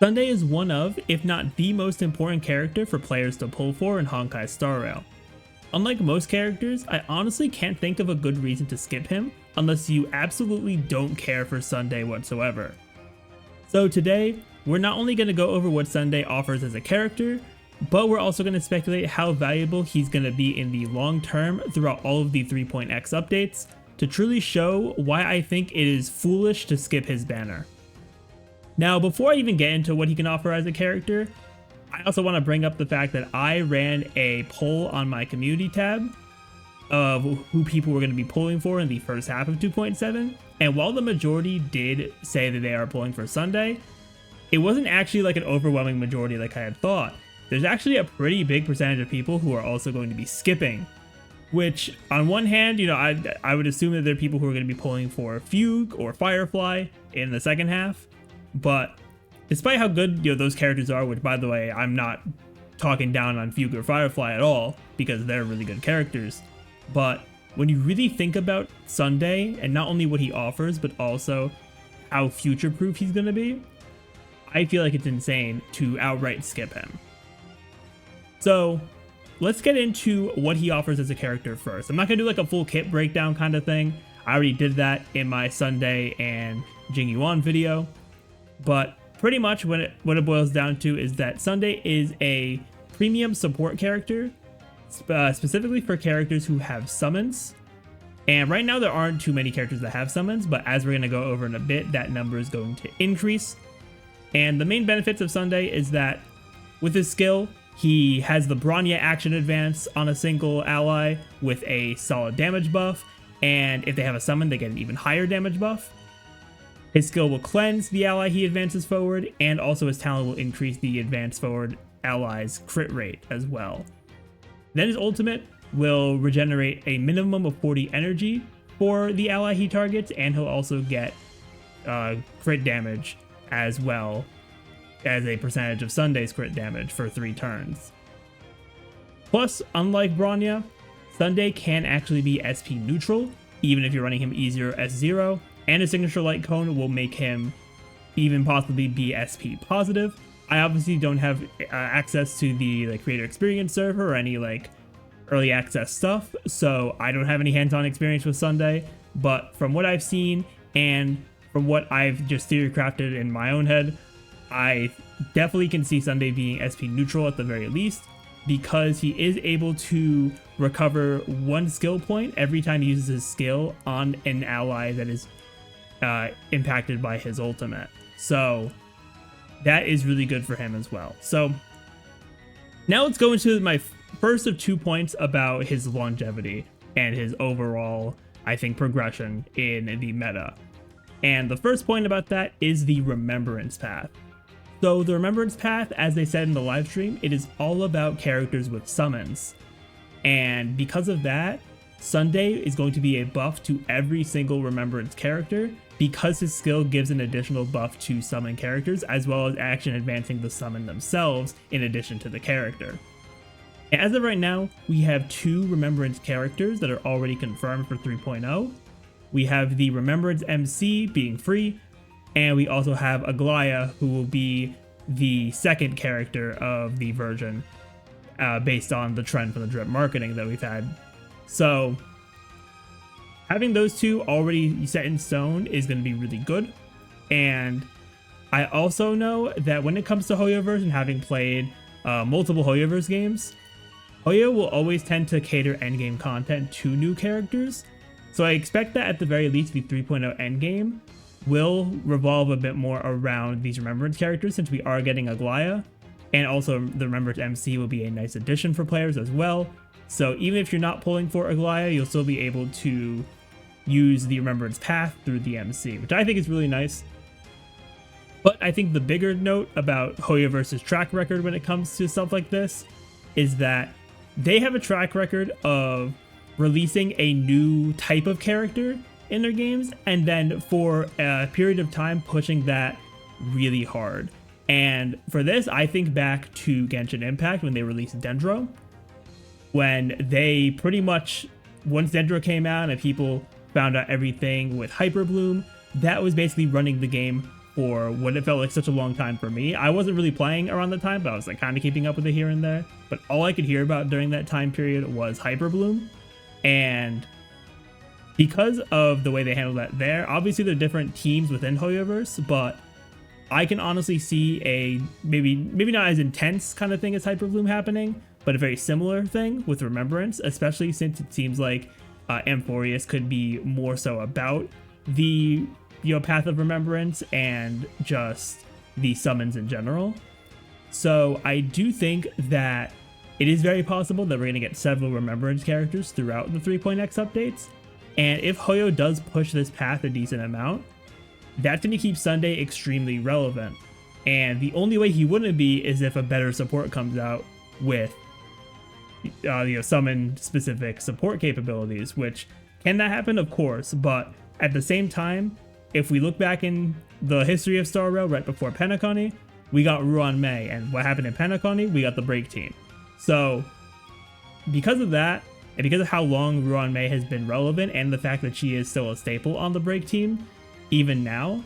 Sunday is one of, if not the most important character for players to pull for in Honkai Star Rail. Unlike most characters, I honestly can't think of a good reason to skip him unless you absolutely don't care for Sunday whatsoever. So today, we're not only going to go over what Sunday offers as a character, but we're also going to speculate how valuable he's going to be in the long term throughout all of the 3.x updates to truly show why I think it is foolish to skip his banner. Now, before I even get into what he can offer as a character, I also want to bring up the fact that I ran a poll on my community tab of who people were going to be pulling for in the first half of 2.7, and while the majority did say that they are pulling for Sunday, it wasn't actually like an overwhelming majority like I had thought. There's actually a pretty big percentage of people who are also going to be skipping, which on one hand, I would assume that there are people who are going to be pulling for Fugue or Firefly in the second half. But despite how good those characters are, which by the way, I'm not talking down on Fugue or Firefly at all because they're really good characters, but when you really think about Sunday and not only what he offers, but also how future-proof he's going to be, I feel like it's insane to outright skip him. So let's get into what he offers as a character first. I'm not going to do like a full kit breakdown kind of thing. I already did that in my Sunday and Jing Yuan video. But pretty much what it boils down to is that Sunday is a premium support character, specifically for characters who have summons. And right now there aren't too many characters that have summons, but as we're going to go over in a bit, that number is going to increase. And the main benefits of Sunday is that with his skill, he has the Bronya action advance on a single ally with a solid damage buff, and if they have a summon, they get an even higher damage buff. His skill will cleanse the ally he advances forward, and also his talent will increase the advance forward ally's crit rate as well. Then his ultimate will regenerate a minimum of 40 energy for the ally he targets, and he'll also get crit damage as well as a percentage of Sunday's crit damage for 3 turns. Plus, unlike Bronya, Sunday can actually be SP neutral, even if you're running him easier S0, and his signature light cone will make him even possibly be SP positive. I obviously don't have access to the creator experience server or any early access stuff, so I don't have any hands-on experience with Sunday, but from what I've seen and from what I've just theory crafted in my own head, I definitely can see Sunday being SP neutral at the very least, because he is able to recover 1 skill point every time he uses his skill on an ally that is impacted by his ultimate. So that is really good for him as well. So now let's go into my first of 2 points about his longevity and his overall, I think, progression in the meta. And the first point about that is the Remembrance Path. So the Remembrance Path, as they said in the live stream, it is all about characters with summons. And because of that, Sunday is going to be a buff to every single Remembrance character because his skill gives an additional buff to summon characters, as well as action advancing the summon themselves in addition to the character. As of right now, we have 2 Remembrance characters that are already confirmed for 3.0. We have the Remembrance MC being free, and we also have Aglaea, who will be the second character of the version based on the trend from the drip marketing that we've had. So having those 2 already set in stone is going to be really good. And I also know that when it comes to Hoyoverse and having played multiple Hoyoverse games, Hoyo will always tend to cater endgame content to new characters. So I expect that at the very least the 3.0 endgame will revolve a bit more around these Remembrance characters, since we are getting Aglaea, and also the Remembrance MC will be a nice addition for players as well. So even if you're not pulling for Aglaea, you'll still be able to use the Remembrance Path through the MC, which I think is really nice. But I think the bigger note about Hoyoverse's track record when it comes to stuff like this is that they have a track record of releasing a new type of character in their games, and then for a period of time pushing that really hard. And for this, I think back to Genshin Impact when they released Dendro, when they pretty much, once Dendro came out and people found out everything with Hyper Bloom, that was basically running the game for what it felt like such a long time for me. I wasn't really playing around the time, but I was like kind of keeping up with it here and there. But all I could hear about during that time period was Hyper Bloom. And because of the way they handled that there, obviously there are different teams within Hoyoverse, but I can honestly see a maybe not as intense kind of thing as Hyper Bloom happening, but a very similar thing with Remembrance, especially since it seems like Amphorius could be more so about the Path of Remembrance and just the summons in general. So I do think that it is very possible that we're going to get several Remembrance characters throughout the 3.x updates. And if Hoyo does push this path a decent amount, that's going to keep Sunday extremely relevant. And the only way he wouldn't be is if a better support comes out with summon specific support capabilities, which can that happen? Of course, but at the same time, if we look back in the history of Star Rail right before Penacony, we got Ruan Mei, and what happened in Penacony, we got the Break Team. So because of that, and because of how long Ruan Mei has been relevant, and the fact that she is still a staple on the Break Team, even now,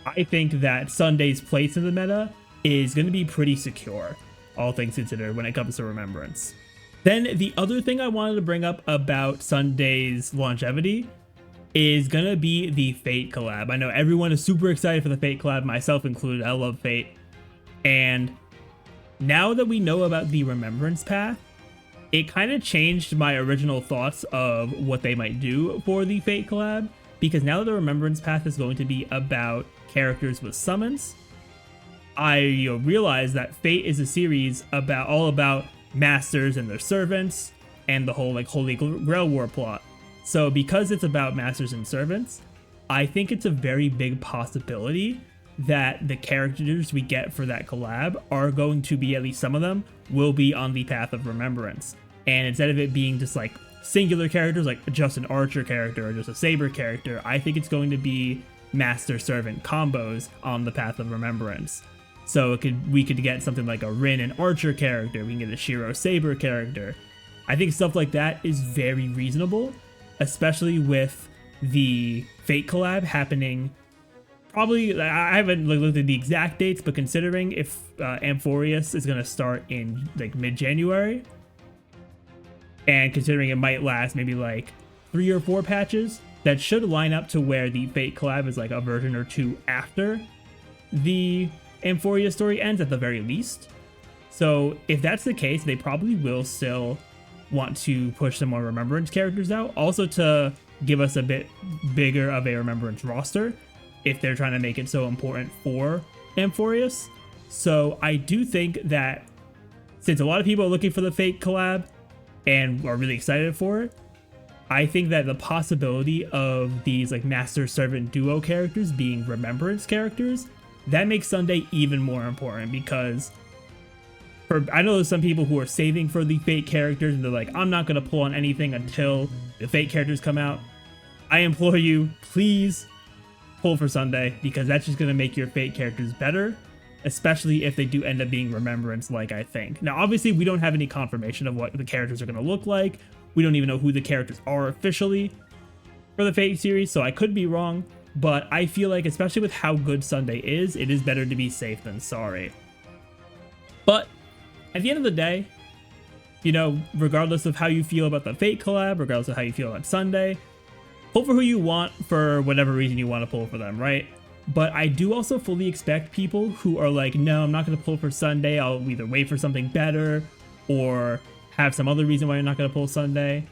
I think that Sunday's place in the meta is going to be pretty secure, all things considered, when it comes to Remembrance. Then the other thing I wanted to bring up about Sunday's longevity is going to be the Fate collab. I know everyone is super excited for the Fate collab, myself included. I love Fate. And now that we know about the Remembrance Path, it kind of changed my original thoughts of what they might do for the Fate collab, because now that the Remembrance Path is going to be about characters with summons, I realized that Fate is a series all about masters and their servants and the whole Holy Grail War plot. So because it's about masters and servants, I think it's a very big possibility that the characters we get for that collab are going to be, at least some of them, will be on the Path of Remembrance. And instead of it being just singular characters, like just an archer character or just a saber character, I think it's going to be master-servant combos on the Path of Remembrance. So we could get something like a Rin and archer character, we can get a Shiro saber character. I think stuff like that is very reasonable, especially with the Fate collab happening probably, I haven't looked at the exact dates, but considering if Amphorius is going to start in mid-January, and considering it might last maybe 3 or 4 patches, that should line up to where the Fate collab is a version or 2 after the Amphorius story ends at the very least. So if that's the case, they probably will still want to push some more Remembrance characters out, also to give us a bit bigger of a Remembrance roster if they're trying to make it so important for Amphorius. So I do think that since a lot of people are looking for the Fate collab and are really excited for it, I think that the possibility of these master-servant duo characters being Remembrance characters, that makes Sunday even more important, because I know there's some people who are saving for the Fate characters and they're like, I'm not going to pull on anything until the Fate characters come out. I implore you, please pull for Sunday, because that's just going to make your Fate characters better, especially if they do end up being Remembrance I think. Now, obviously, we don't have any confirmation of what the characters are going to look like. We don't even know who the characters are officially for the Fate series, so I could be wrong, but I feel like, especially with how good Sunday is, it is better to be safe than sorry. But at the end of the day, regardless of how you feel about the Fate collab, regardless of how you feel about Sunday, pull for who you want for whatever reason you want to pull for them, right? But I do also fully expect people who are like, no, I'm not going to pull for Sunday, I'll either wait for something better or have some other reason why you're not going to pull Sunday.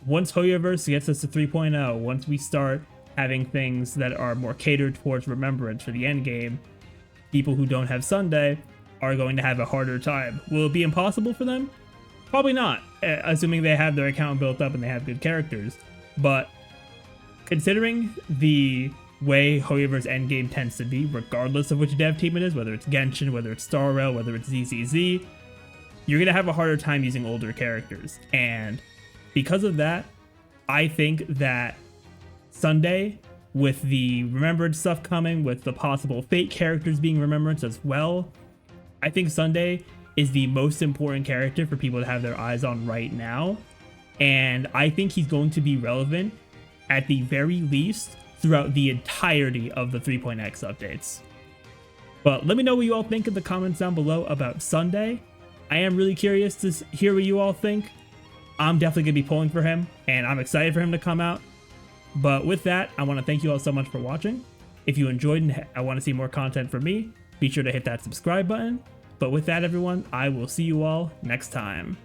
Once Hoyoverse gets us to 3.0, once we start having things that are more catered towards Remembrance for the end game, people who don't have Sunday are going to have a harder time. Will it be impossible for them? Probably not, assuming they have their account built up and they have good characters. But considering the way Hoyoverse endgame tends to be, regardless of which dev team it is, whether it's Genshin, whether it's Star Rail, whether it's ZZZ, you're going to have a harder time using older characters. And because of that, I think that Sunday, with the Remembrance stuff coming, with the possible Fate characters being Remembrance as well, I think Sunday is the most important character for people to have their eyes on right now. And I think he's going to be relevant, at the very least, throughout the entirety of the 3.x updates. But let me know what you all think in the comments down below about Sunday. I am really curious to hear what you all think. I'm definitely going to be pulling for him, and I'm excited for him to come out. But with that, I want to thank you all so much for watching. If you enjoyed and I want to see more content from me, be sure to hit that subscribe button. But with that, everyone, I will see you all next time.